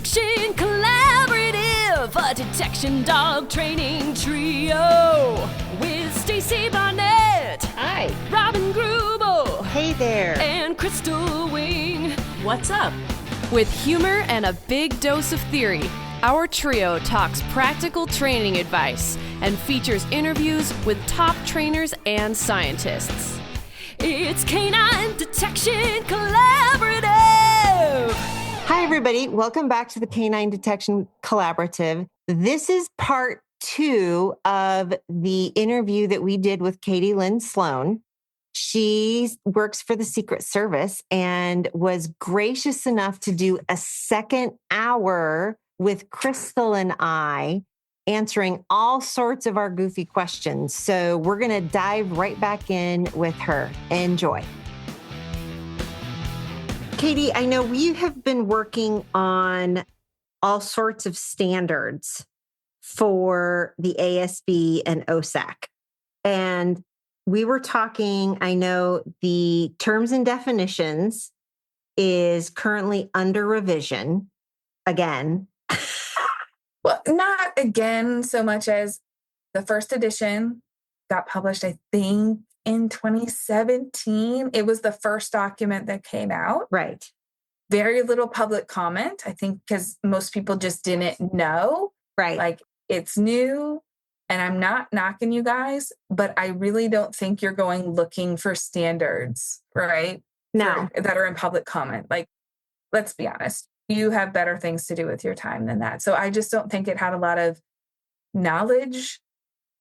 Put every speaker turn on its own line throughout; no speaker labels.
Detection Collaborative, a detection dog training trio with Stacy Barnett.
Hi.
Robin Greubel.
Hey there.
And Crystal Wing.
What's up?
With humor and a big dose of theory, our trio talks practical training advice and features interviews with top trainers and scientists.
It's Canine Detection Collaborative.
Hi, everybody. Welcome back to the Canine Detection Collaborative. This is part 2 of the interview that we did with Katylynn Sloan. She works for the Secret Service and was gracious enough to do a second hour with Crystal and I, answering all sorts of our goofy questions. So we're going to dive right back in with her. Enjoy. Katie, I know we have been working on all sorts of standards for the ASB and OSAC. And we were talking, I know the terms and definitions is currently under revision again.
Well, not again so much as the first edition got published, I think, in 2017. It was the first document that came out.
Right.
Very little public comment, I think, because most people just didn't know.
Right.
Like, it's new, and I'm not knocking you guys, but I really don't think you're going looking for standards, right?
No.
That are in public comment. Like, let's be honest. You have better things to do with your time than that. So I just don't think it had a lot of knowledge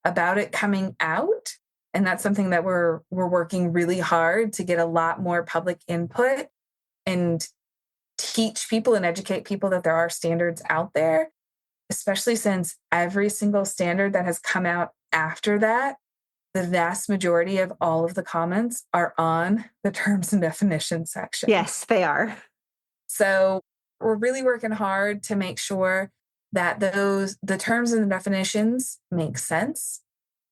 about it coming out. And that's something that we're working really hard to get a lot more public input and teach people and educate people that there are standards out there, especially since every single standard that has come out after that, the vast majority of all of the comments are on the terms and definitions section.
Yes, they are.
So we're really working hard to make sure that the terms and the definitions make sense,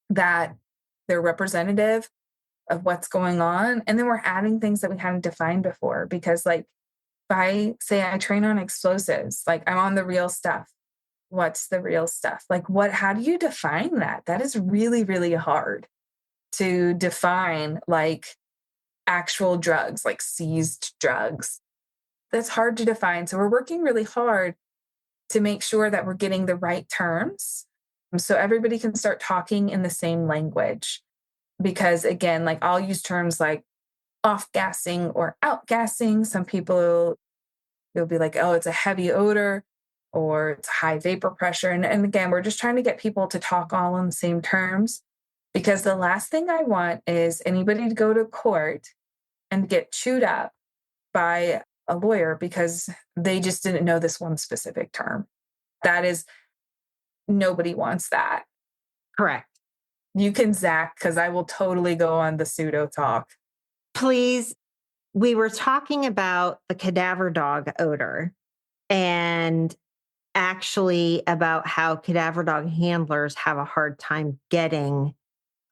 that they're representative of what's going on. And then we're adding things that we hadn't defined before. Because like, if I say I train on explosives, like I'm on the real stuff. What's the real stuff? Like how do you define that? That is really, really hard to define, like actual drugs, like seized drugs. That's hard to define. So we're working really hard to make sure that we're getting the right terms so everybody can start talking in the same language. Because again, like I'll use terms like off-gassing or out-gassing. Some people, they'll be like, oh, it's a heavy odor or it's high vapor pressure. And again, we're just trying to get people to talk all on the same terms, because the last thing I want is anybody to go to court and get chewed up by a lawyer because they just didn't know this one specific term. That is, nobody wants that.
Correct.
You can Zach, because I will totally go on the pseudo talk.
Please. We were talking about the cadaver dog odor and actually about how cadaver dog handlers have a hard time getting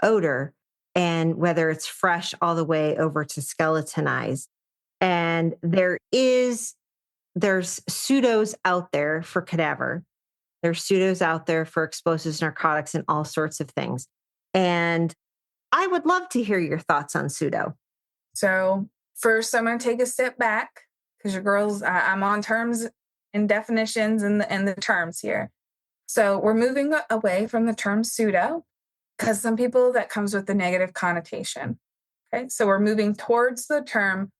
odor, and whether it's fresh all the way over to skeletonized. And there's pseudos out there for cadaver. There's pseudos out there for explosives, narcotics, and all sorts of things. And I would love to hear your thoughts on pseudo.
So first, I'm going to take a step back because your girls, I'm on terms and definitions and the terms here. So we're moving away from the term pseudo because some people that comes with the negative connotation. Okay, so we're moving towards the term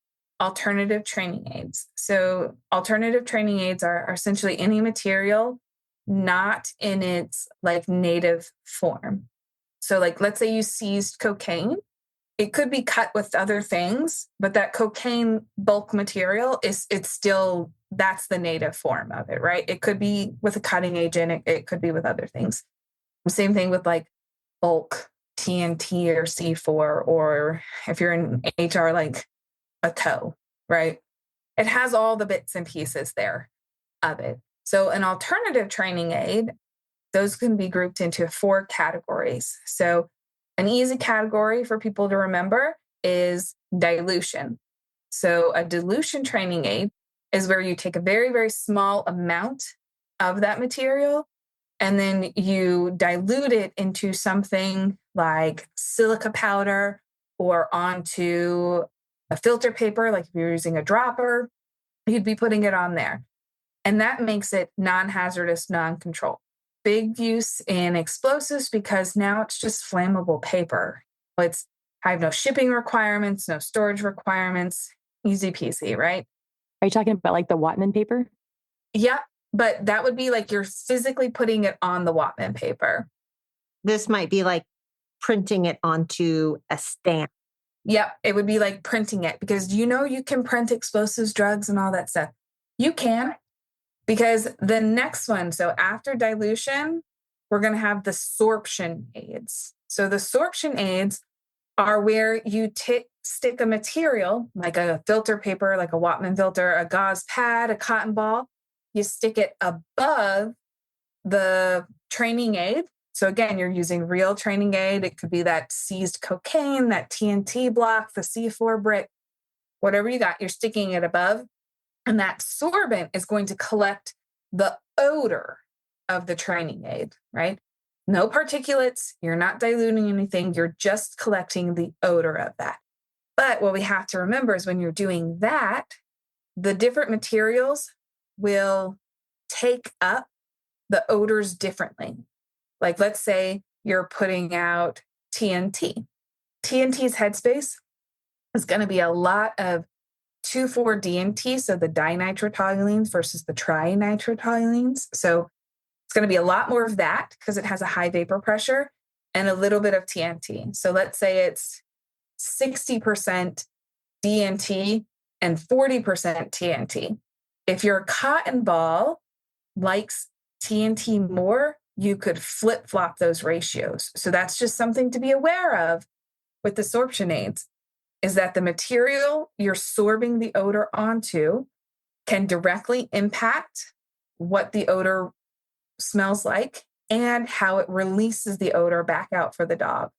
alternative training aids. So alternative training aids are essentially any material not in its like native form. So like, let's say you seized cocaine. It could be cut with other things, but that cocaine bulk material it's still, that's the native form of it, right? It could be with a cutting agent. It could be with other things. Same thing with like bulk TNT or C4, or if you're in HR, like a toe, right? It has all the bits and pieces there of it. So an alternative training aid, those can be grouped into 4 categories. So an easy category for people to remember is dilution. So a dilution training aid is where you take a very, very small amount of that material and then you dilute it into something like silica powder or onto a filter paper. Like if you're using a dropper, you'd be putting it on there. And that makes it non-hazardous, non-controlled. Big use in explosives because now it's just flammable paper. I have no shipping requirements, no storage requirements, easy peasy, right?
Are you talking about like the Wattman paper?
Yeah, but that would be like you're physically putting it on the Wattman paper.
This might be like printing it onto a stamp.
Yep, it would be like printing it because you can print explosives, drugs, and all that stuff. You can, because the next one, so after dilution, we're going to have the sorption aids. So the sorption aids are where you stick a material, like a filter paper, like a Wattman filter, a gauze pad, a cotton ball. You stick it above the training aid. So again, you're using real training aid. It could be that seized cocaine, that TNT block, the C4 brick, whatever you got, you're sticking it above. And that sorbent is going to collect the odor of the training aid, right? No particulates. You're not diluting anything. You're just collecting the odor of that. But what we have to remember is when you're doing that, the different materials will take up the odors differently. Like let's say you're putting out TNT. TNT's headspace is going to be a lot of 2,4-DNT, so the dinitrotoluenes versus the trinitrotoluenes. So it's going to be a lot more of that because it has a high vapor pressure and a little bit of TNT. So let's say it's 60% DNT and 40% TNT. If your cotton ball likes TNT more, you could flip-flop those ratios. So that's just something to be aware of with the sorption aids, is that the material you're sorbing the odor onto can directly impact what the odor smells like and how it releases the odor back out for the dog.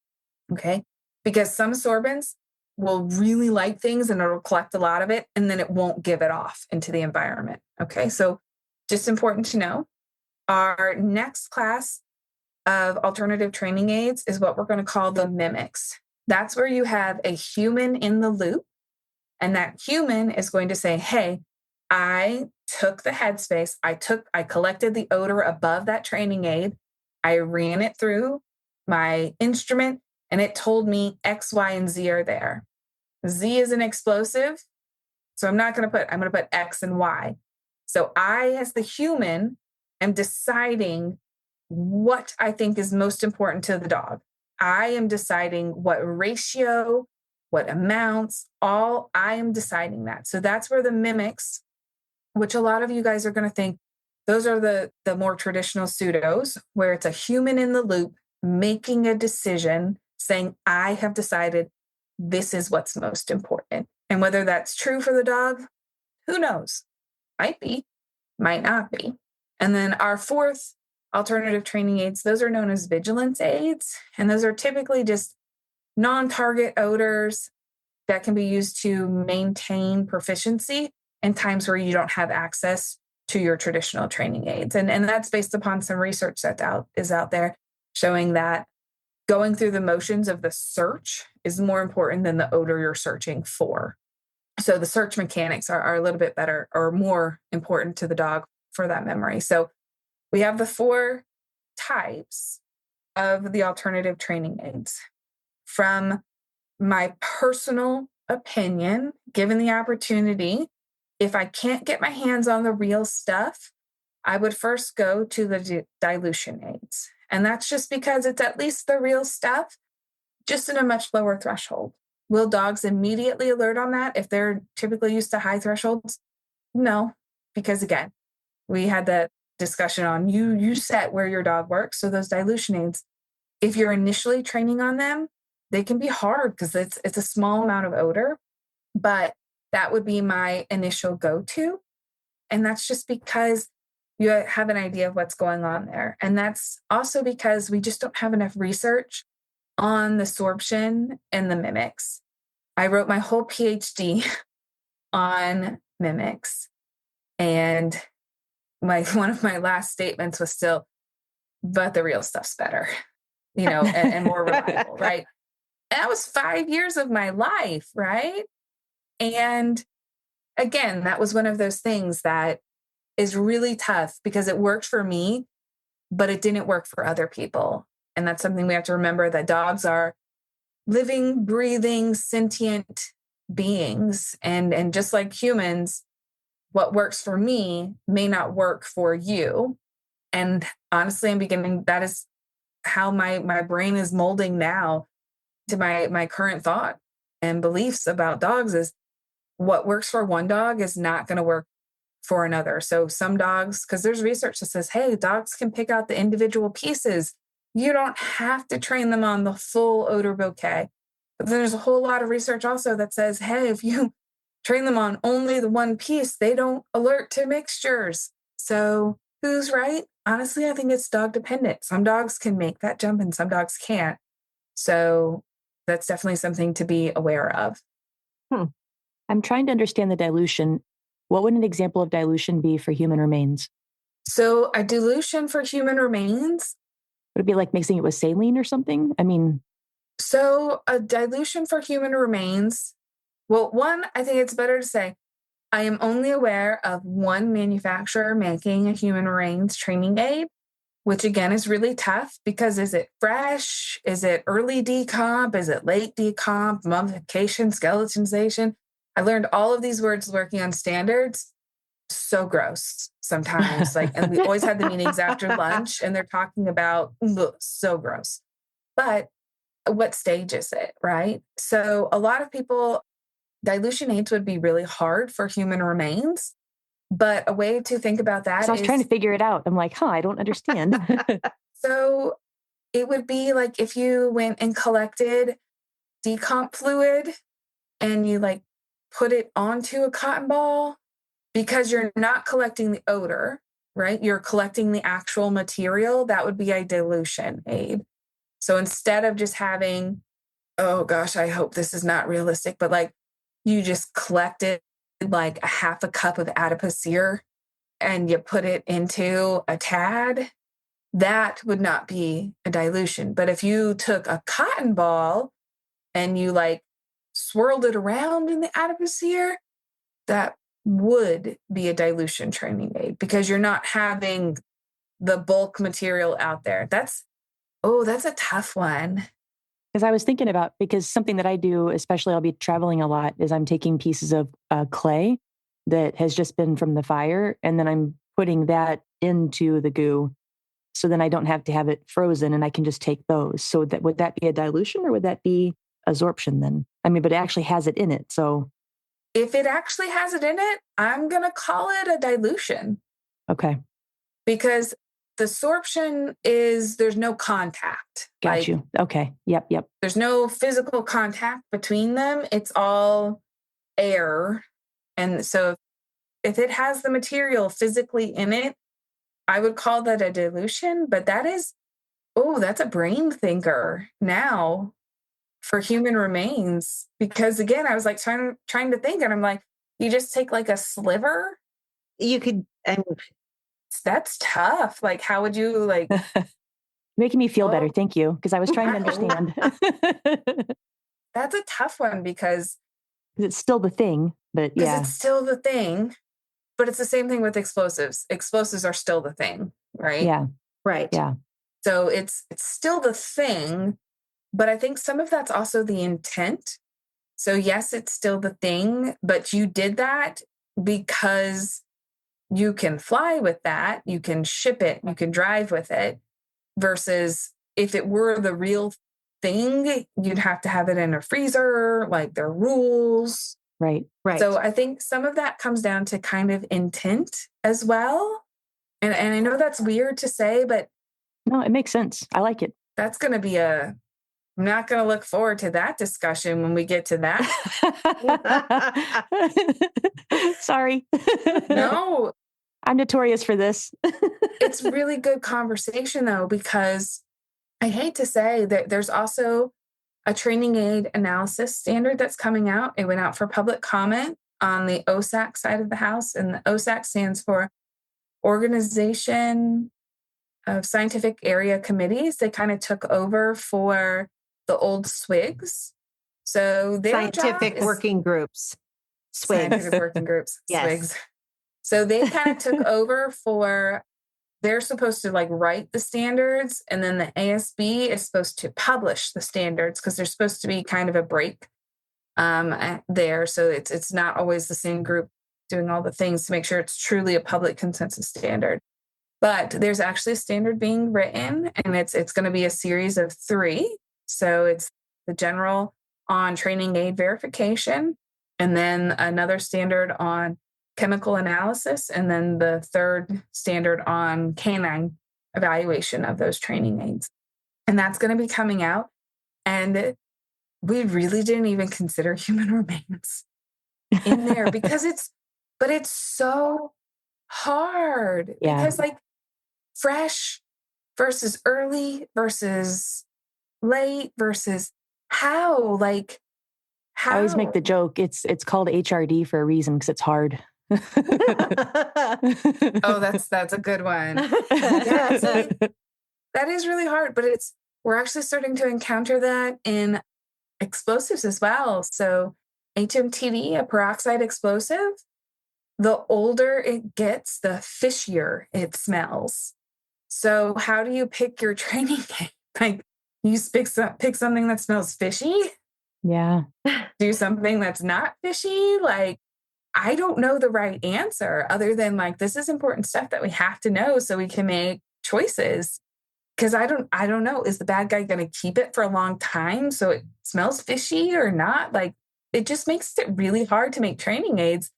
Okay? Because some sorbents will really like things and it'll collect a lot of it and then it won't give it off into the environment. Okay? So just important to know. Our next class of alternative training aids is what we're going to call the mimics. That's where you have a human in the loop, and that human is going to say, hey, I took the headspace, I collected the odor above that training aid, I ran it through my instrument, and it told me X, Y, and Z are there. Z is an explosive, so I'm going to put X and Y. So I, as the human, am deciding what I think is most important to the dog. I am deciding what ratio, what amounts, I am deciding that. So that's where the mimics, which a lot of you guys are going to think, those are the more traditional pseudos, where it's a human in the loop making a decision, saying, I have decided this is what's most important. And whether that's true for the dog, who knows? Might be, might not be. And then our fourth alternative training aids, those are known as vigilance aids. And those are typically just non-target odors that can be used to maintain proficiency in times where you don't have access to your traditional training aids. And that's based upon some research that is out there showing that going through the motions of the search is more important than the odor you're searching for. So the search mechanics are a little bit better or more important to the dog for that memory. So we have the 4 types of the alternative training aids. From my personal opinion, given the opportunity, if I can't get my hands on the real stuff, I would first go to the dilution aids. And that's just because it's at least the real stuff, just in a much lower threshold. Will dogs immediately alert on that if they're typically used to high thresholds? No, because again, we had that discussion on you set where your dog works. So those dilution aids, if you're initially training on them, they can be hard because it's a small amount of odor, but that would be my initial go-to. And that's just because you have an idea of what's going on there. And that's also because we just don't have enough research on the sorption and the mimics. I wrote my whole PhD on mimics. And one of my last statements was still, but the real stuff's better, and more reliable, right? And that was 5 years of my life, right? And again, that was one of those things that is really tough because it worked for me, but it didn't work for other people. And that's something we have to remember, that dogs are living, breathing, sentient beings. And just like humans, what works for me may not work for you. And honestly, that is how my brain is molding now to my current thought and beliefs about dogs, is what works for one dog is not going to work for another. So some dogs, because there's research that says, hey, dogs can pick out the individual pieces. You don't have to train them on the full odor bouquet. But there's a whole lot of research also that says, hey, if you train them on only the one piece, they don't alert to mixtures. So who's right? Honestly, I think it's dog dependent. Some dogs can make that jump and some dogs can't. So that's definitely something to be aware of.
I'm trying to understand the dilution. What would an example of dilution be for human remains?
So a dilution for human remains,
Would it be like mixing it with saline or something? I mean,
so a dilution for human remains, well, one, I think it's better to say, I am only aware of one manufacturer making a human remains training aid, which again is really tough because is it fresh? Is it early decomp? Is it late decomp? Mummification, skeletonization? I learned all of these words working on standards. So gross sometimes. And we always had the meetings after lunch and they're talking about, so gross. But what stage is it, right? So a lot of people, dilution aids would be really hard for human remains. But a way to think about that is,
I was trying to figure it out. I'm like, I don't understand.
So it would be like if you went and collected decomp fluid and you put it onto a cotton ball, because you're not collecting the odor, right? You're collecting the actual material. That would be a dilution aid. So instead of just having, oh gosh, I hope this is not realistic, but you just collected a half a cup of adipocere and you put it into a tad, that would not be a dilution. But if you took a cotton ball and you swirled it around in the adipocere, that would be a dilution training aid because you're not having the bulk material out there. That's a tough one.
Because I was thinking about, because something that I do, especially I'll be traveling a lot, is I'm taking pieces of clay that has just been from the fire, and then I'm putting that into the goo. So then I don't have to have it frozen and I can just take those. So would that be a dilution or would that be absorption then? I mean, but it actually has it in it. So
if it actually has it in it, I'm going to call it a dilution.
Okay.
Because the absorption is, there's no contact.
Got you. Okay. Yep.
There's no physical contact between them. It's all air. And so if it has the material physically in it, I would call that a dilution. But that is, that's a brain thinker now for human remains. Because again, I was trying to think, and I'm like, you just take a sliver?
You could,
that's tough. How would you
Making me feel better. Thank you. Because I was trying to understand.
That's a tough one because
it's still the thing, but yeah.
It's still the thing, but it's the same thing with explosives. Explosives are still the thing, right?
Yeah.
Right.
Yeah.
So it's still the thing, but I think some of that's also the intent. So yes, it's still the thing, but you did that because you can fly with that, you can ship it, you can drive with it, versus if it were the real thing, you'd have to have it in a freezer, there are rules.
Right.
So I think some of that comes down to kind of intent as well. And I know that's weird to say, but
no, it makes sense. I like it.
That's going to be I'm not going to look forward to that discussion when we get to that.
Sorry.
No.
I'm notorious for this.
It's really good conversation though, because I hate to say that there's also a training aid analysis standard that's coming out. It went out for public comment on the OSAC side of the house. And the OSAC stands for Organization of Scientific Area Committees. They kind of took over for the old SWIGs. So their
Scientific
job is
working groups.
Scientific working groups.
Yes.
SWIGs. So they kind of took over for, they're supposed to like write the standards, and then the ASB is supposed to publish the standards because there's supposed to be kind of a break there. So it's not always the same group doing all the things to make sure it's truly a public consensus standard. But there's actually a standard being written, and it's going to be a series of 3. So it's the general on training aid verification, and then another standard on chemical analysis, and then the third standard on canine evaluation of those training aids. And that's going to be coming out. And we really didn't even consider human remains in there because it's so hard.
Yeah.
Because like fresh versus early versus late versus how.
I always make the joke, it's called HRD for a reason because it's hard.
Oh, that's a good one. Yeah, that is really hard, but we're actually starting to encounter that in explosives as well. So HMTD, a peroxide explosive, the older it gets, the fishier it smells. So how do you pick your training aid? Like you pick something that smells fishy?
Yeah.
Do something that's not fishy? Like, I don't know the right answer other than like, this is important stuff that we have to know so we can make choices. Because I don't know, is the bad guy going to keep it for a long time so it smells fishy or not? Like, it just makes it really hard to make training aids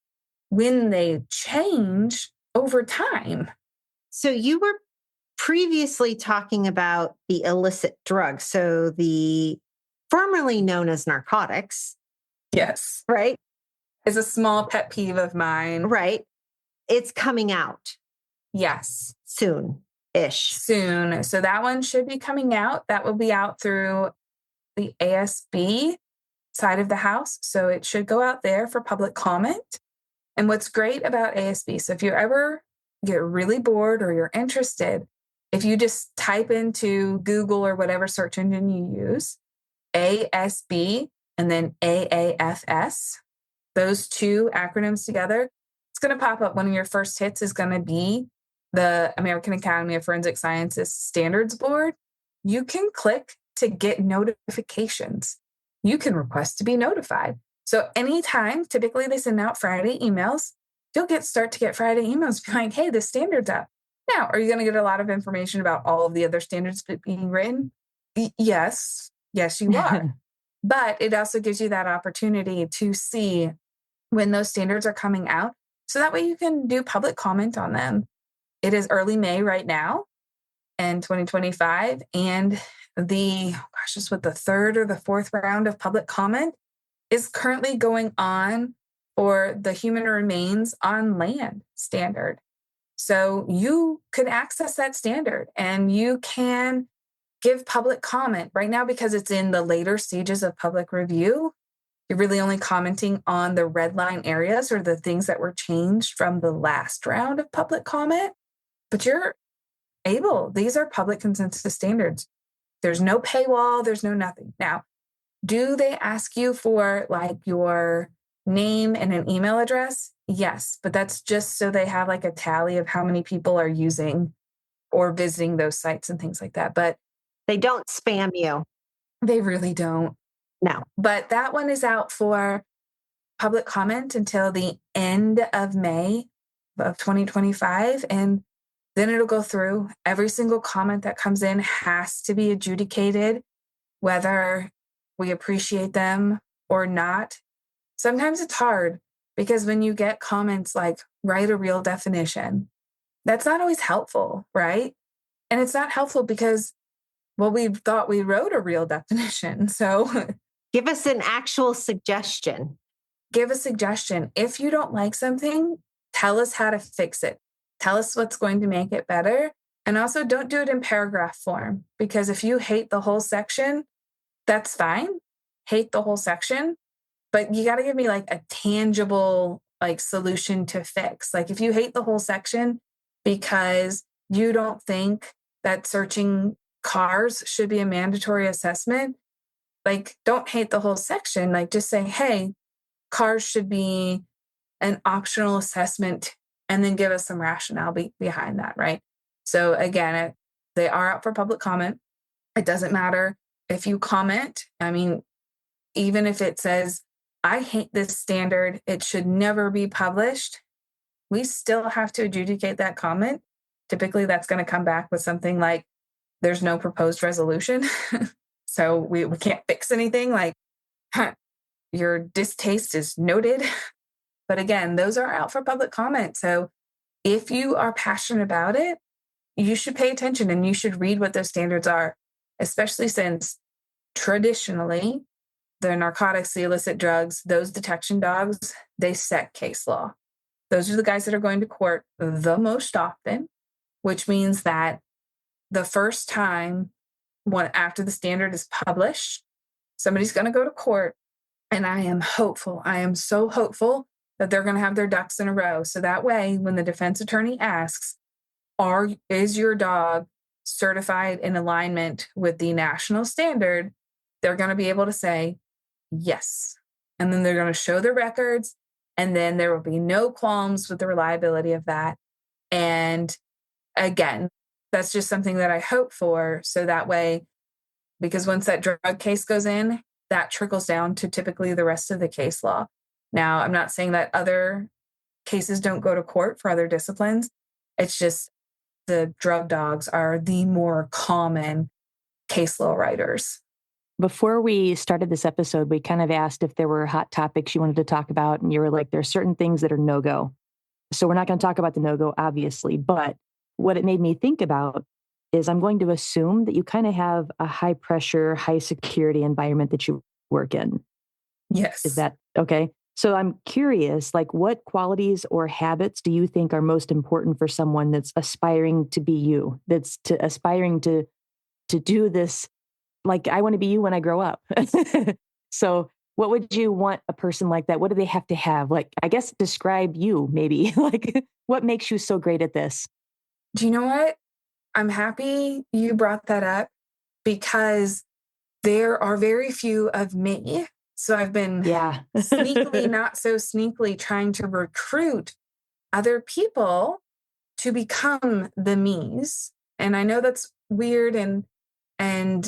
when they change over time.
So you were previously talking about the illicit drugs. So the formerly known as narcotics.
Yes.
Right?
Is a small pet peeve of mine.
Right. It's coming out.
Yes.
Soon-ish.
Soon. So that one should be coming out. That will be out through the ASB side of the house. So it should go out there for public comment. And what's great about ASB, so if you ever get really bored or you're interested, if you just type into Google or whatever search engine you use, ASB and then AAFS, those 2 acronyms together, it's going to pop up. One of your first hits is going to be the American Academy of Forensic Sciences Standards Board. You can click to get notifications. You can request to be notified. So anytime, typically they send out Friday emails, you'll start to get Friday emails being like, hey, this standard's up. Now, are you going to get a lot of information about all of the other standards being written? Yes, you are. But it also gives you that opportunity to see when those standards are coming out. So that way you can do public comment on them. It is early May right now in 2025. And the 3rd or the 4th round of public comment is currently going on for the human remains on land standard. So you could access that standard and you can give public comment right now because it's in the later stages of public review. You're really only commenting on the red line areas or the things that were changed from the last round of public comment. But you're able, these are public consensus standards. There's no paywall, there's no nothing. Now, do they ask you for like your name and an email address? Yes, but that's just so they have like a tally of how many people are using or visiting those sites and things like that. But
they don't spam you.
They really don't.
No.
But that one is out for public comment until the end of May of 2025. And then it'll go through. Every single comment that comes in has to be adjudicated, whether we appreciate them or not. Sometimes it's hard because when you get comments like, write a real definition, that's not always helpful, right? And it's not helpful because, well, we thought we wrote a real definition. So
give us an actual suggestion.
Give a suggestion. If you don't like something, tell us how to fix it. Tell us what's going to make it better. And also don't do it in paragraph form, because if you hate the whole section, that's fine. Hate the whole section. but you got to give me like a tangible like solution to fix. Like if you hate the whole section because you don't think that searching cars should be a mandatory assessment, like don't hate the whole section. Like just say, hey, cars should be an optional assessment, and then give us some rationale behind that, right? So again, they are out for public comment. It doesn't matter if you comment. I mean, even if it says, I hate this standard, it should never be published, we still have to adjudicate that comment. Typically, that's going to come back with something like, there's no proposed resolution. So we can't fix anything. Like, your distaste is noted. But again, those are out for public comment. So if you are passionate about it, you should pay attention and you should read what those standards are, especially since traditionally the narcotics, the illicit drugs, those detection dogs, they set case law. Those are the guys that are going to court the most often, which means that the first time after the standard is published, somebody's going to go to court. And I am hopeful. I am so hopeful that they're going to have their ducks in a row. So that way, when the defense attorney asks, is your dog certified in alignment with the national standard, they're going to be able to say yes. And then they're going to show their records, and then there will be no qualms with the reliability of that. And again, that's just something that I hope for. So that way, because once that drug case goes in, that trickles down to typically the rest of the case law. Now, I'm not saying that other cases don't go to court for other disciplines. It's just the drug dogs are the more common case law writers.
Before we started this episode, we kind of asked if there were hot topics you wanted to talk about. And you were like, there's certain things that are no-go. So we're not going to talk about the no-go, obviously. But what it made me think about is I'm going to assume that you kind of have a high pressure, high security environment that you work in.
Yes.
Is that okay? So I'm curious, like what qualities or habits do you think are most important for someone that's aspiring to be you, aspiring to do this? Like, I want to be you when I grow up. So what would you want a person like that? What do they have to have? Like, I guess describe you maybe, like what makes you so great at this?
Do you know what? I'm happy you brought that up because there are very few of me. So I've been sneakily, not so sneakily trying to recruit other people to become the me's. And I know that's weird and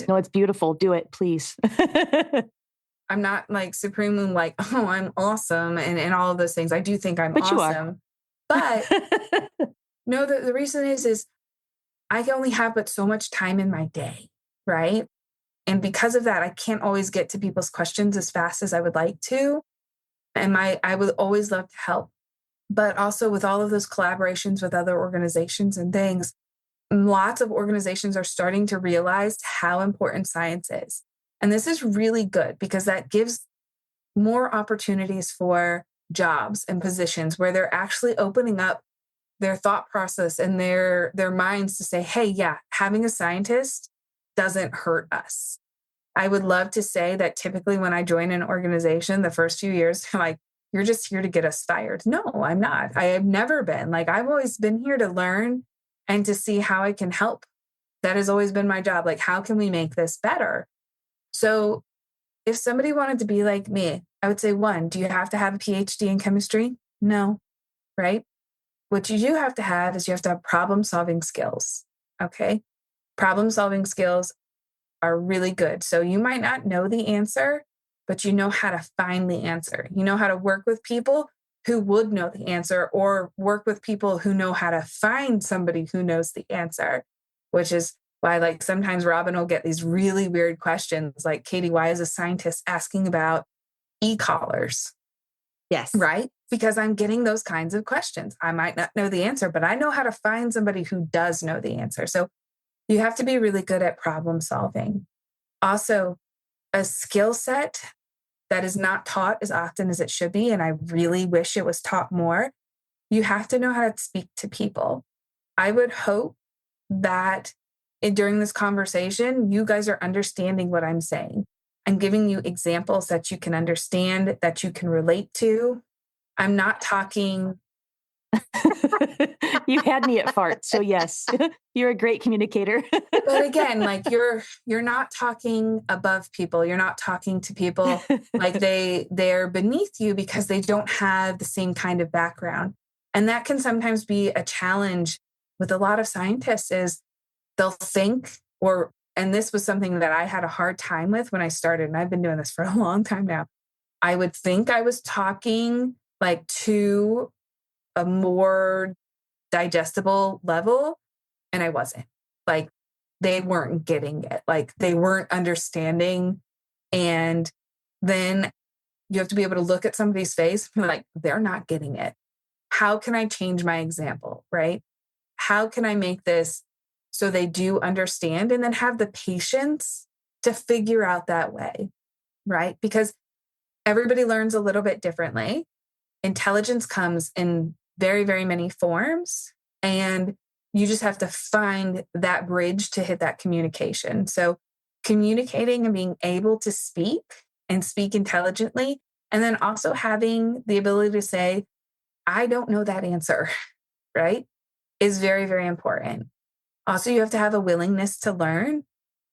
no, it's beautiful. Do it, please.
I'm not like supremely like, oh, I'm awesome and all of those things. I do think I'm
but
awesome. But no, the reason is I only have but so much time in my day, right? And because of that, I can't always get to people's questions as fast as I would like to. And I would always love to help. But also with all of those collaborations with other organizations and things, lots of organizations are starting to realize how important science is. And this is really good because that gives more opportunities for jobs and positions where they're actually opening up their thought process and their minds to say, hey, yeah, having a scientist doesn't hurt us. I would love to say that typically when I join an organization, the first few years, they're like, you're just here to get us fired. No, I'm not. I have never been. Like, I've always been here to learn and to see how I can help. That has always been my job. Like, how can we make this better? So if somebody wanted to be like me, I would say, one, do you have to have a PhD in chemistry? No, right? What you do have to have is you have to have problem-solving skills, okay? Problem-solving skills are really good. So you might not know the answer, but you know how to find the answer. You know how to work with people who would know the answer or work with people who know how to find somebody who knows the answer, which is why like sometimes Robin will get these really weird questions like, Katie, why is a scientist asking about e-collars?
Yes.
Right? Because I'm getting those kinds of questions. I might not know the answer, but I know how to find somebody who does know the answer. So you have to be really good at problem solving. Also, a skill set that is not taught as often as it should be, and I really wish it was taught more, you have to know how to speak to people. I would hope that during this conversation, you guys are understanding what I'm saying. I'm giving you examples that you can understand, that you can relate to. I'm not talking.
You had me at fart. So yes, you're a great communicator.
But again, like you're not talking above people. You're not talking to people like they're beneath you because they don't have the same kind of background. And that can sometimes be a challenge with a lot of scientists is they'll think and this was something that I had a hard time with when I started, and I've been doing this for a long time now. I would think I was talking like to a more digestible level, and I wasn't. Like they weren't getting it. Like they weren't understanding. And then you have to be able to look at somebody's face and be like, they're not getting it. How can I change my example, right? How can I make this so they do understand, and then have the patience to figure out that way, right? Because everybody learns a little bit differently. Intelligence comes in very, very many forms, and you just have to find that bridge to hit that communication. So communicating and being able to speak and speak intelligently, and then also having the ability to say, I don't know that answer, right, is very, very important. Also, you have to have a willingness to learn,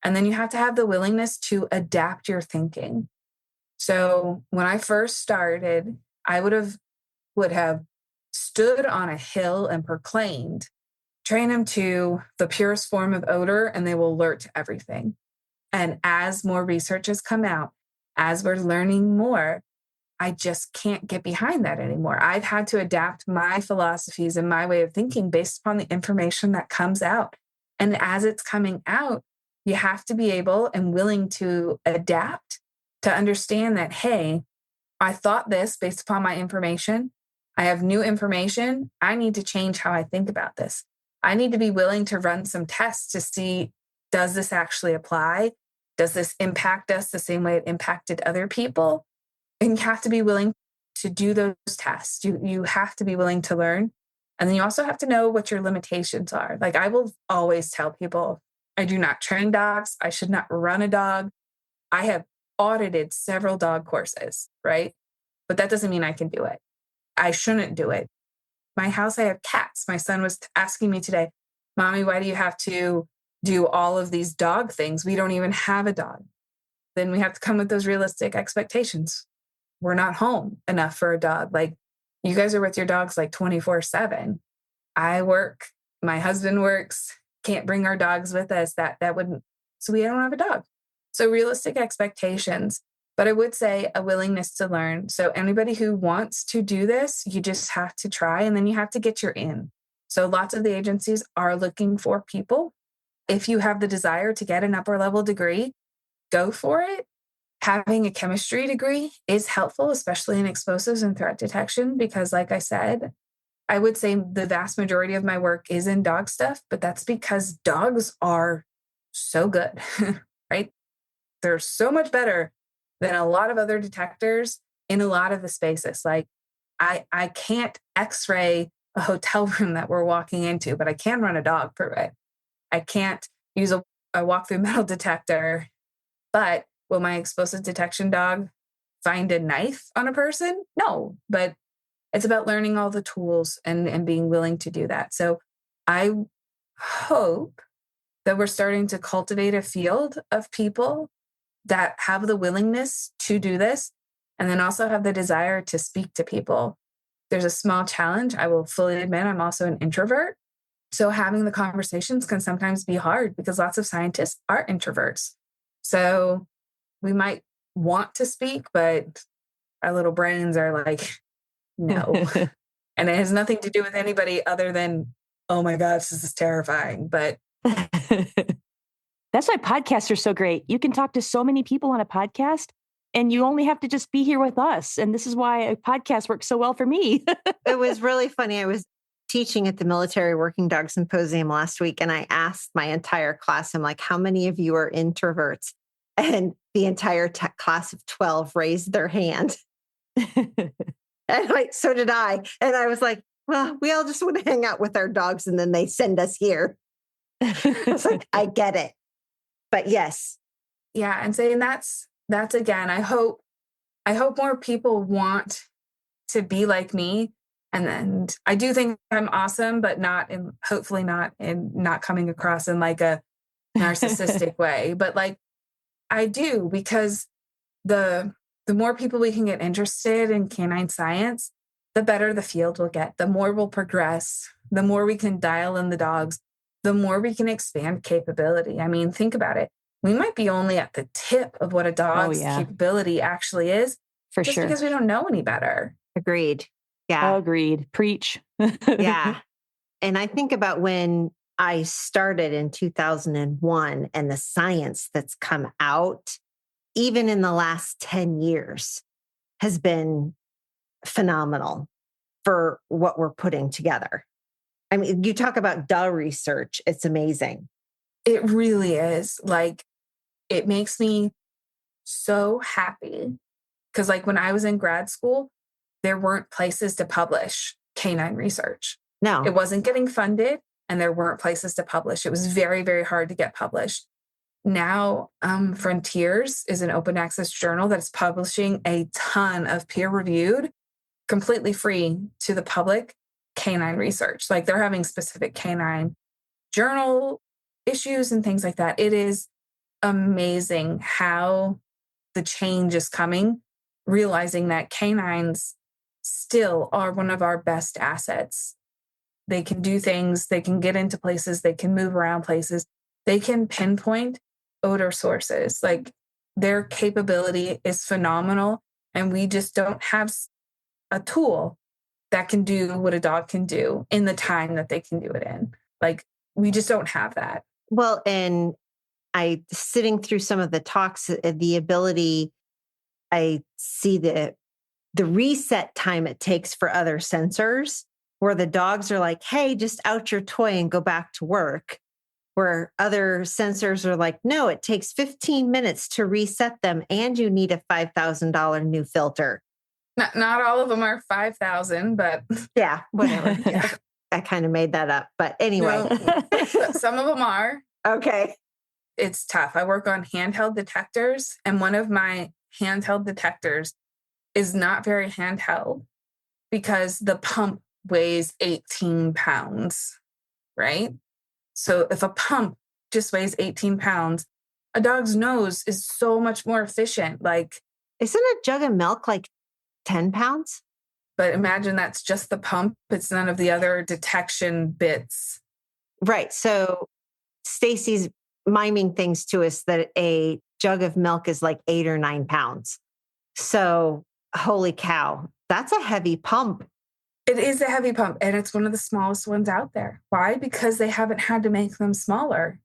and then you have to have the willingness to adapt your thinking. So when I first started, I would have stood on a hill and proclaimed, train them to the purest form of odor and they will alert to everything. And as more research has come out, as we're learning more, I just can't get behind that anymore. I've had to adapt my philosophies and my way of thinking based upon the information that comes out. And as it's coming out, you have to be able and willing to adapt to understand that, hey, I thought this based upon my information. I have new information. I need to change how I think about this. I need to be willing to run some tests to see, does this actually apply? Does this impact us the same way it impacted other people? And you have to be willing to do those tests. You have to be willing to learn. And then you also have to know what your limitations are. Like I will always tell people, I do not train dogs. I should not run a dog. I have audited several dog courses, right? But that doesn't mean I can do it. I shouldn't do it. My house, I have cats. My son was asking me today, Mommy, why do you have to do all of these dog things? We don't even have a dog. Then we have to come with those realistic expectations. We're not home enough for a dog. Like you guys are with your dogs like 24/7. I work, my husband works, can't bring our dogs with us. That wouldn't, so we don't have a dog. So realistic expectations, but I would say a willingness to learn. So anybody who wants to do this, you just have to try, and then you have to get your in. So lots of the agencies are looking for people. If you have the desire to get an upper level degree, go for it. Having a chemistry degree is helpful, especially in explosives and threat detection, because like I said, I would say the vast majority of my work is in dog stuff, but that's because dogs are so good, right? They're so much better than a lot of other detectors in a lot of the spaces. Like I can't x-ray a hotel room that we're walking into, but I can run a dog through it. I can't use a walk-through metal detector, but will my explosive detection dog find a knife on a person? No, but it's about learning all the tools and being willing to do that. So I hope that we're starting to cultivate a field of people that have the willingness to do this, and then also have the desire to speak to people. There's a small challenge. I will fully admit I'm also an introvert. So having the conversations can sometimes be hard because lots of scientists are introverts. So we might want to speak, but our little brains are like, no. And it has nothing to do with anybody other than, oh my gosh, this is terrifying. But
that's why podcasts are so great. You can talk to so many people on a podcast, and you only have to just be here with us. And this is why a podcast works so well for me.
It was really funny. I was teaching at the Military Working Dog Symposium last week, and I asked my entire class, I'm like, how many of you are introverts? And the entire class of 12 raised their hand. And like, so did I. And I was like, well, we all just want to hang out with our dogs, and then they send us here. I was like, I get it. But yes.
Yeah. And saying that's that's, again, I hope more people want to be like me. And then I do think I'm awesome, but hopefully not coming across in like a narcissistic way. But like I do, because the more people we can get interested in canine science, the better the field will get, the more we'll progress, the more we can dial in the dogs, the more we can expand capability. I mean, think about it. We might be only at the tip of what a dog's capability actually is,
for
just
sure,
because we don't know any better.
Agreed. Yeah.
Agreed. Preach.
Yeah. And I think about when I started in 2001 and the science that's come out, even in the last 10 years, has been phenomenal for what we're putting together. I mean, you talk about dull research. It's amazing.
It really is. Like, it makes me so happy. Because like when I was in grad school, there weren't places to publish canine research.
No.
It wasn't getting funded and there weren't places to publish. It was very, very hard to get published. Now, Frontiers is an open access journal that's publishing a ton of peer-reviewed, completely free to the public canine research. Like they're having specific canine journal issues and things like that. It is amazing how the change is coming, realizing that canines still are one of our best assets. They can do things, they can get into places, they can move around places, they can pinpoint odor sources. Like their capability is phenomenal. And we just don't have a tool that can do what a dog can do in the time that they can do it in. Like we just don't have that.
Well, and sitting through some of the talks, the ability, I see the reset time it takes for other sensors, where the dogs are like, hey, just out your toy and go back to work. Where other sensors are like, no, it takes 15 minutes to reset them and you need a $5,000 new filter.
Not all of them are 5,000, but
yeah, whatever. Yeah. I kind of made that up, but anyway.
No, some of them are.
Okay.
It's tough. I work on handheld detectors, and one of my handheld detectors is not very handheld because the pump weighs 18 pounds, right? So if a pump just weighs 18 pounds, a dog's nose is so much more efficient. Like,
isn't a jug of milk like 10 pounds?
But imagine that's just the pump. It's none of the other detection bits.
Right. So Stacy's miming things to us that a jug of milk is like 8 or 9 pounds. So holy cow, that's a heavy pump.
It is a heavy pump, and it's one of the smallest ones out there. Why? Because they haven't had to make them smaller.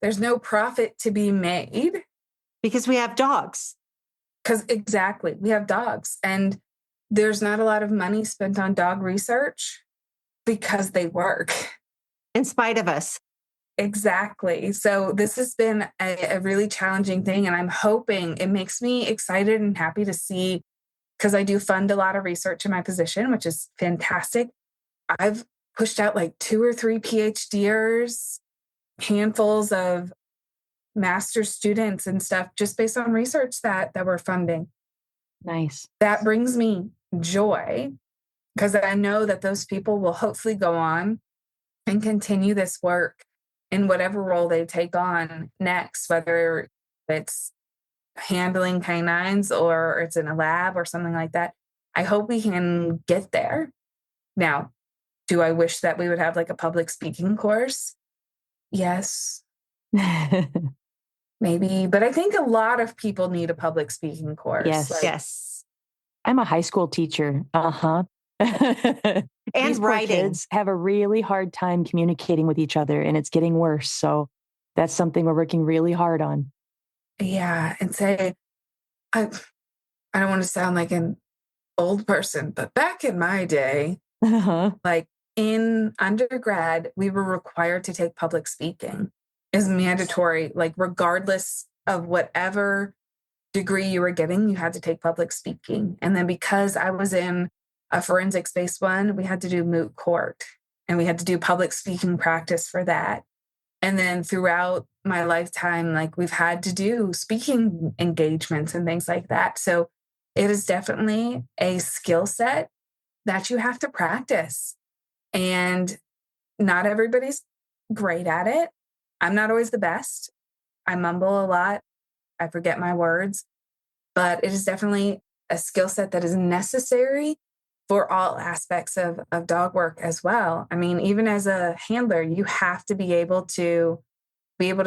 There's no profit to be made.
Because we have dogs.
Exactly. We have dogs. And there's not a lot of money spent on dog research because they work.
In spite of us.
Exactly. So this has been a really challenging thing. And I'm hoping it makes me excited and happy to see, because I do fund a lot of research in my position, which is fantastic. I've pushed out like 2 or 3 PhDers, handfuls of master's students and stuff just based on research that we're funding.
Nice.
That brings me joy because I know that those people will hopefully go on and continue this work in whatever role they take on next, whether it's handling canines or it's in a lab or something like that. I hope we can get there. Now, do I wish that we would have like a public speaking course? Yes. Maybe, but I think a lot of people need a public speaking course.
Yes.
Yes.
I'm a high school teacher. Uh-huh.
And
These poor
writing.
kids have a really hard time communicating with each other, and it's getting worse. So that's something we're working really hard on.
Yeah. And say, I don't want to sound like an old person, but back in my day, like in undergrad, we were required to take public speaking. Is mandatory, like regardless of whatever degree you were getting, you had to take public speaking. And then because I was in a forensics-based one, we had to do moot court and we had to do public speaking practice for that. And then throughout my lifetime, like we've had to do speaking engagements and things like that. So it is definitely a skill set that you have to practice. And not everybody's great at it. I'm not always the best. I mumble a lot. I forget my words, but it is definitely a skill set that is necessary for all aspects of dog work as well. I mean, even as a handler, you have to be able to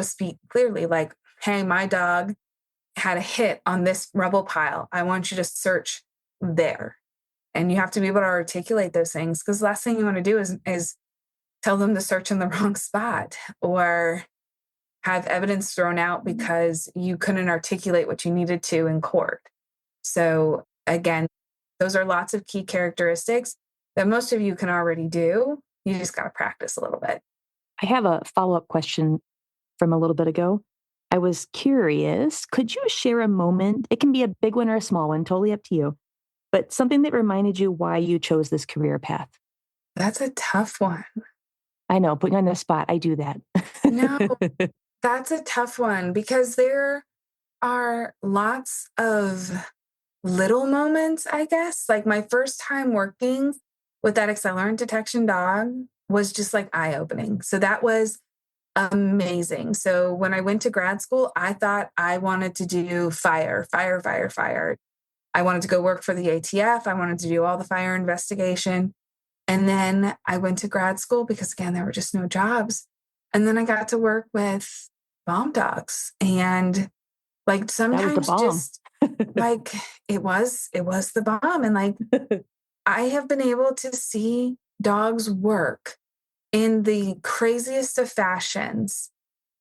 speak clearly, like, hey, my dog had a hit on this rubble pile. I want you to search there. And you have to be able to articulate those things, because the last thing you want to do is tell them to search in the wrong spot or have evidence thrown out because you couldn't articulate what you needed to in court. So again, those are lots of key characteristics that most of you can already do. You just got to practice a little bit.
I have a follow-up question from a little bit ago. I was curious, could you share a moment? It can be a big one or a small one, totally up to you, but something that reminded you why you chose this career path.
That's a tough one.
I know, putting you on the spot, I do that.
No, that's a tough one because there are lots of little moments, I guess. Like my first time working with that accelerant detection dog was just like eye-opening. So that was amazing. So when I went to grad school, I thought I wanted to do fire. I wanted to go work for the ATF. I wanted to do all the fire investigation. And then I went to grad school because, again, there were just no jobs. And then I got to work with bomb dogs. And like sometimes just like it was the bomb. And like I have been able to see dogs work in the craziest of fashions,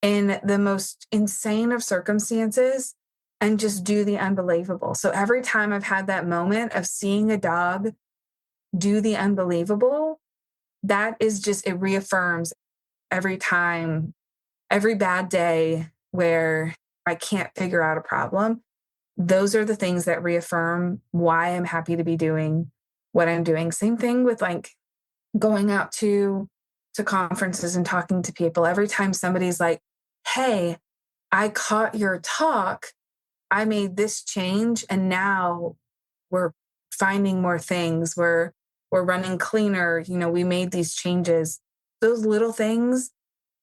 in the most insane of circumstances, and just do the unbelievable. So every time I've had that moment of seeing a dog do the unbelievable, that is just, it reaffirms every time, every bad day where I can't figure out a problem. Those are the things that reaffirm why I'm happy to be doing what I'm doing. Same thing with like going out to conferences and talking to people. Every time somebody's like, hey, I caught your talk, I made this change, and now we're finding more things. We're running cleaner. You know, we made these changes. Those little things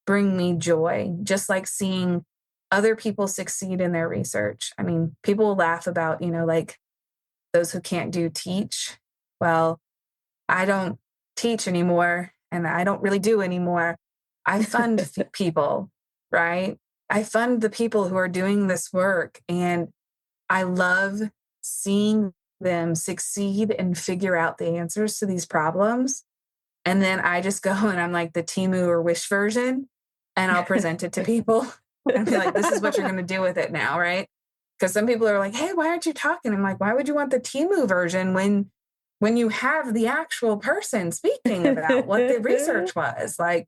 bring me joy, just like seeing other people succeed in their research. I mean, people will laugh about, you know, like those who can't do teach. Well, I don't teach anymore, and I don't really do anymore. I fund people, right? I fund the people who are doing this work, and I love seeing them succeed and figure out the answers to these problems. And then I just go and I'm like the Temu or Wish version, and I'll present it to people and be like, this is what you're going to do with it now, right? Because some people are like, hey, why aren't you talking? I'm like, why would you want the Temu version when you have the actual person speaking about what the research was? Like,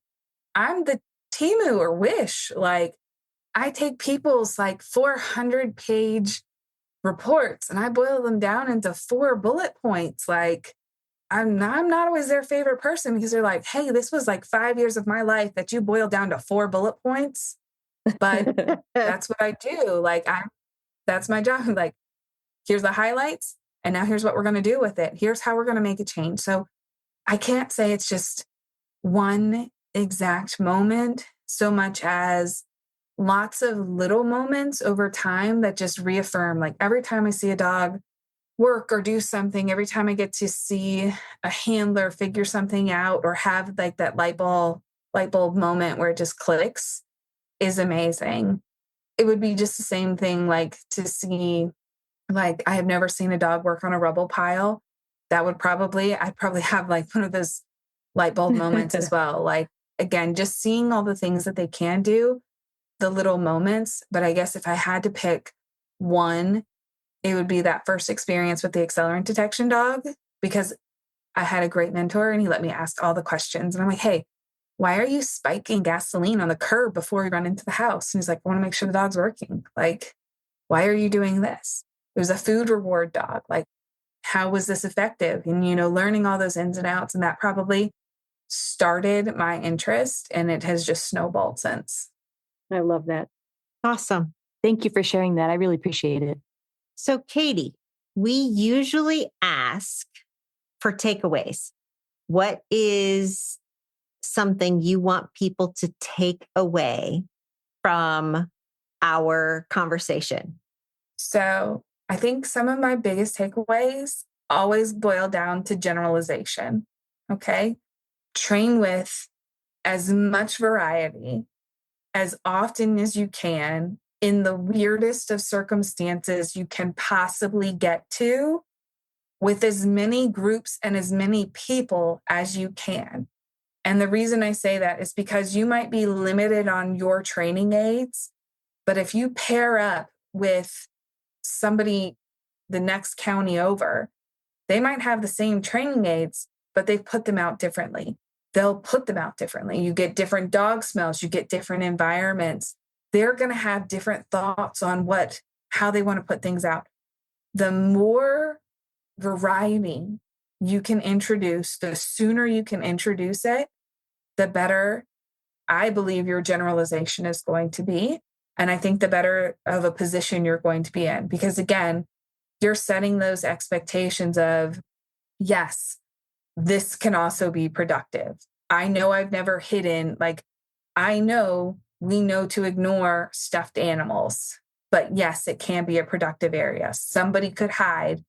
I'm the Temu or Wish. Like, I take people's like 400-page reports and I boil them down into 4 bullet points. Like, I'm not always their favorite person because they're like, hey, this was like 5 years of my life that you boiled down to 4 bullet points. But that's what I do. Like, that's my job. Like, here's the highlights, and now here's what we're going to do with it. Here's how we're going to make a change. So I can't say it's just one exact moment so much as lots of little moments over time that just reaffirm. Like every time I see a dog work or do something, every time I get to see a handler figure something out or have like that light bulb moment where it just clicks is amazing. It would be just the same thing, like to see, like I have never seen a dog work on a rubble pile. I'd probably have like one of those light bulb moments as well. Like, again, just seeing all the things that they can do, the little moments. But I guess if I had to pick one, it would be that first experience with the accelerant detection dog, because I had a great mentor and he let me ask all the questions. And I'm like, hey, why are you spiking gasoline on the curb before we run into the house? And he's like, I want to make sure the dog's working. Like, why are you doing this? It was a food reward dog. Like, how was this effective? And, you know, learning all those ins and outs. And that probably started my interest, and it has just snowballed since.
I love that.
Awesome.
Thank you for sharing that. I really appreciate it.
So, Katie, we usually ask for takeaways. What is something you want people to take away from our conversation?
So I think some of my biggest takeaways always boil down to generalization. Okay. Train with as much variety as often as you can in the weirdest of circumstances you can possibly get to, with as many groups and as many people as you can. And the reason I say that is because you might be limited on your training aids, but if you pair up with somebody the next county over, they might have the same training aids, but they've put them out differently. They'll put them out differently. You get different dog smells, you get different environments. They're going to have different thoughts on how they want to put things out. The more variety you can introduce, the sooner you can introduce it, the better I believe your generalization is going to be. And I think the better of a position you're going to be in. Because again, you're setting those expectations of, yes, this can also be productive. I know I've never hidden, we know to ignore stuffed animals, but yes, it can be a productive area. Somebody could hide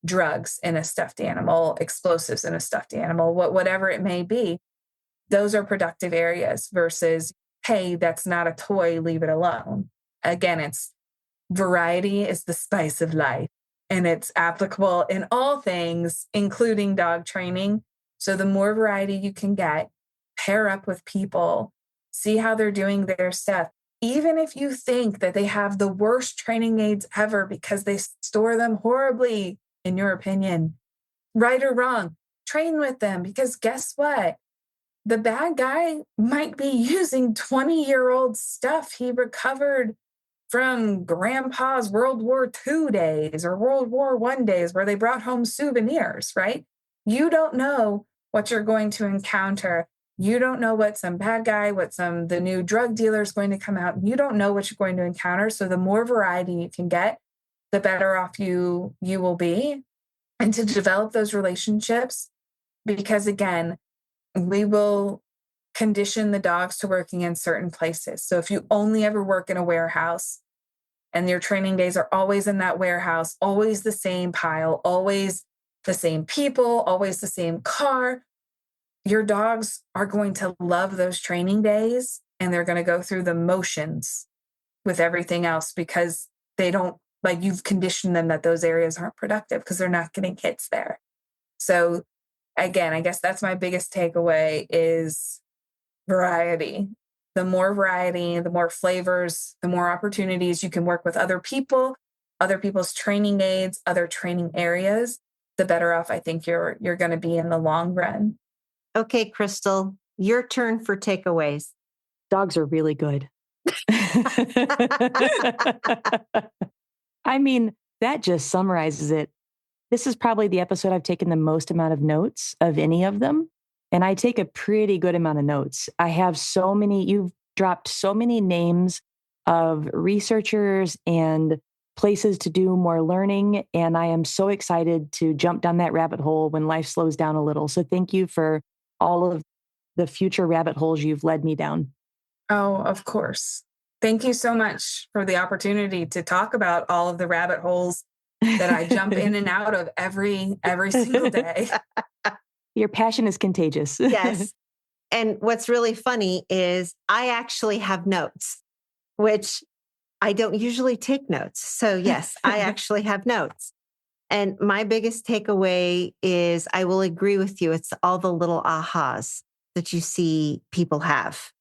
drugs in a stuffed animal, explosives in a stuffed animal, whatever it may be. Those are productive areas versus, hey, that's not a toy, leave it alone. Again, it's variety is the spice of life, and it's applicable in all things, including dog training. So the more variety you can get, pair up with people, see how they're doing their stuff. Even if you think that they have the worst training aids ever because they store them horribly, in your opinion, right or wrong, train with them, because guess what? The bad guy might be using 20-year-old stuff he recovered from grandpa's World War II days or World War I days where they brought home souvenirs, right? You don't know what you're going to encounter. You don't know what some bad guy, the new drug dealer is going to come out. You don't know what you're going to encounter. So the more variety you can get, the better off you will be. And to develop those relationships, because again, we will condition the dogs to working in certain places. So if you only ever work in a warehouse and your training days are always in that warehouse, always the same pile, always the same people, always the same car, your dogs are going to love those training days and they're going to go through the motions with everything else because you've conditioned them that those areas aren't productive because they're not getting hits there. So again, I guess that's my biggest takeaway is variety. The more variety, the more flavors, the more opportunities you can work with other people, other people's training aids, other training areas, the better off I think you're going to be in the long run.
Okay, Crystal, your turn for takeaways.
Dogs are really good. I mean, that just summarizes it. This is probably the episode I've taken the most amount of notes of any of them. And I take a pretty good amount of notes. I have you've dropped so many names of researchers and places to do more learning. And I am so excited to jump down that rabbit hole when life slows down a little. So thank you for all of the future rabbit holes you've led me down.
Oh, of course. Thank you so much for the opportunity to talk about all of the rabbit holes that I jump in and out of every single day.
Your passion is contagious.
Yes. And what's really funny is I actually have notes, which I don't usually take notes. So yes, I actually have notes. And my biggest takeaway is I will agree with you. It's all the little ahas that you see people have.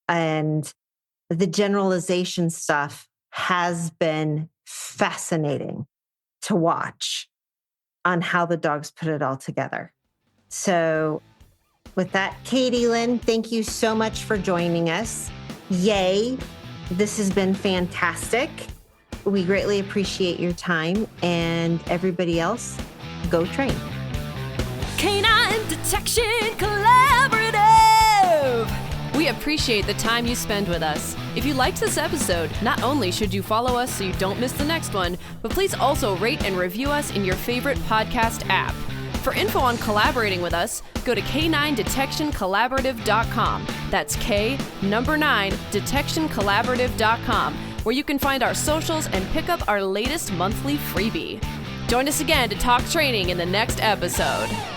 And the generalization stuff has been fascinating to watch on how the dogs put it all together. So with that, Katylynn, thank you so much for joining us. Yay. This has been fantastic. We greatly appreciate your time, and everybody else, go train.
Canine Detection Collaborative.
We have appreciate the time you spend with us. If you liked this episode, not only should you follow us so you don't miss the next one, but please also rate and review us in your favorite podcast app. For info on collaborating with us, go to K9DetectionCollaborative.com. That's K9DetectionCollaborative.com, where you can find our socials and pick up our latest monthly freebie. Join us again to talk training in the next episode.